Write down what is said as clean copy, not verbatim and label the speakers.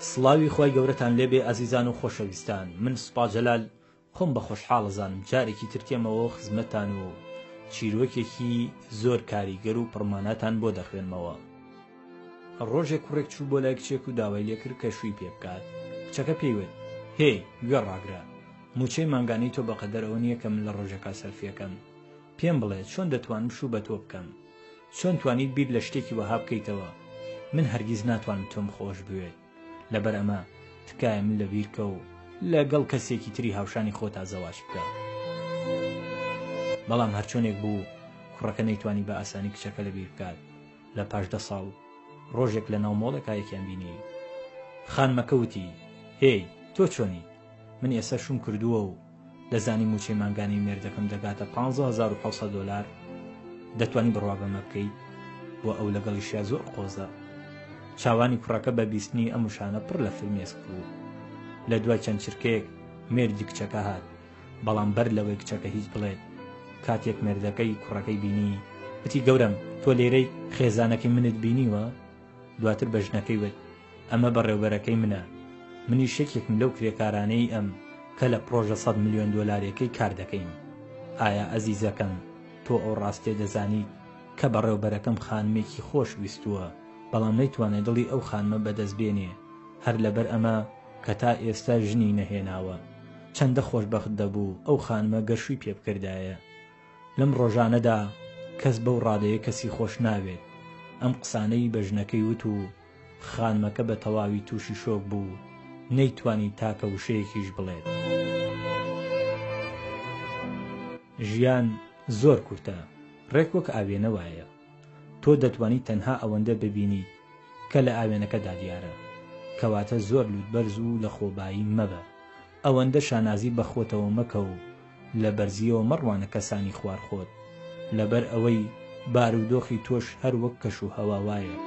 Speaker 1: سڵاوی خۆی گەورەتان لێبێ ئازیزان و خۆشەویستان، من سوپا جەلال خۆم بە خۆشحاڵەزانم جارێکی ترکێمەوە خزمەتان و چیرۆکێکی زۆر کاریگەر و پڕمانەتان بۆ دەخوێنمەوە. ڕۆژێک کوڕێک چوو بۆ لای کچێک و داوای لێکرد کە شووی پێ بکات. کچەکە پێیوت: هێی گوێ ڕاگرە، موچەی مانگانەی تۆ بەقەدەر ئەوە نییە کە من لە ڕۆژەکە سەرفیەکەم. پێم بڵێ چۆن دەتوانم شوو بە تۆ بکەم؟ چۆن توانیت بیر لە شتێکی وەها بکەیتەوە؟ من هەرگیز ناتوانم تۆم خۆش بوێت، لەبەر ئەمە تکایە من لە بیرکە و لەگەڵ کەسێکی تری هاوشانی خۆتا زەواج بکە. بەڵام هەرچۆنێک بوو کوڕەکە نەیتوانی بە ئاسانی کچەکە لە بیر بکات. لە پاش 10 ساڵ ڕۆژێک لە ناو مۆڵێکا یەکیان بینی. خانمەکە وتی: هێی تۆ چۆنی؟ من ئێستا شوم کردووە و دەزانی موچەی مانگانی مێردەکەم دەگاتە 15,500 دۆلار. دەتوانی بڕوا بەمە بکەیت؟ بۆ ئەو لەگەڵیشیا زۆر قۆزە. چاوانی کوڕەکە بە بیستنی ئەم وشانە پڕ لە فرمێسک بوو. لە دوای چەند چرکەیەک مێردی کچەکە هات، بەڵام بەر لەوەی کچەکە هیچ بڵێت، کاتێک مێردەکەی کوڕەکەی بینی وتی: گەورم تۆ لێرەی خێزانەکەی منت بینیوە؟ دواتر بە ژنەکەی وت: ئەمە بەڕێوبەرەکەی منە، منی شەکێکم لەو کرێکارانەی ئەم کە لە پرۆژە 100 ملیۆن دۆلارێکەی کار دەکەین. ئایا ئەزیزەکەم تۆ ئەو ڕاستێ دەزانی کە بەڕێوبەرەکەم خانمێکی خۆش ویستووە، بەڵام نەیتوانێت دڵی ئەو خانمە بەدەست بێنێ، هەر لەبەر ئەمە کە تا ئێستا ژنی نەهێناوە. چەندە خۆشبەخت دەبوو ئەو خانمە گەشوی پێ بکردایە. لەم ڕۆژانەدا کەس بەو ڕادەیە کەسی خۆش ناوێت. ئەم قسانەی بە ژنەکەی وت و خانمەکە بە تەواوی تووشی شۆک بوو، نەیتوانی تاکە وشەیەکیش بڵێت. ژیان زۆر کورتە، ڕێک وەک ئاوێنە وایە. تۆ دەتوانی تەنها ئەوەندە ببینیت کە لە ئاوێنەکەدا دیارە، کەواتە زۆر لوتبەرز و لە خۆبایی مەبە. ئەوەندە شانازی بەخۆتەوە مەکە و لە بەرزیەوە مەڕوانە کەسانی خوارخۆت، لەبەر ئەوەی بارودۆخی تۆش هەر وەک کەش و هەوا وایە.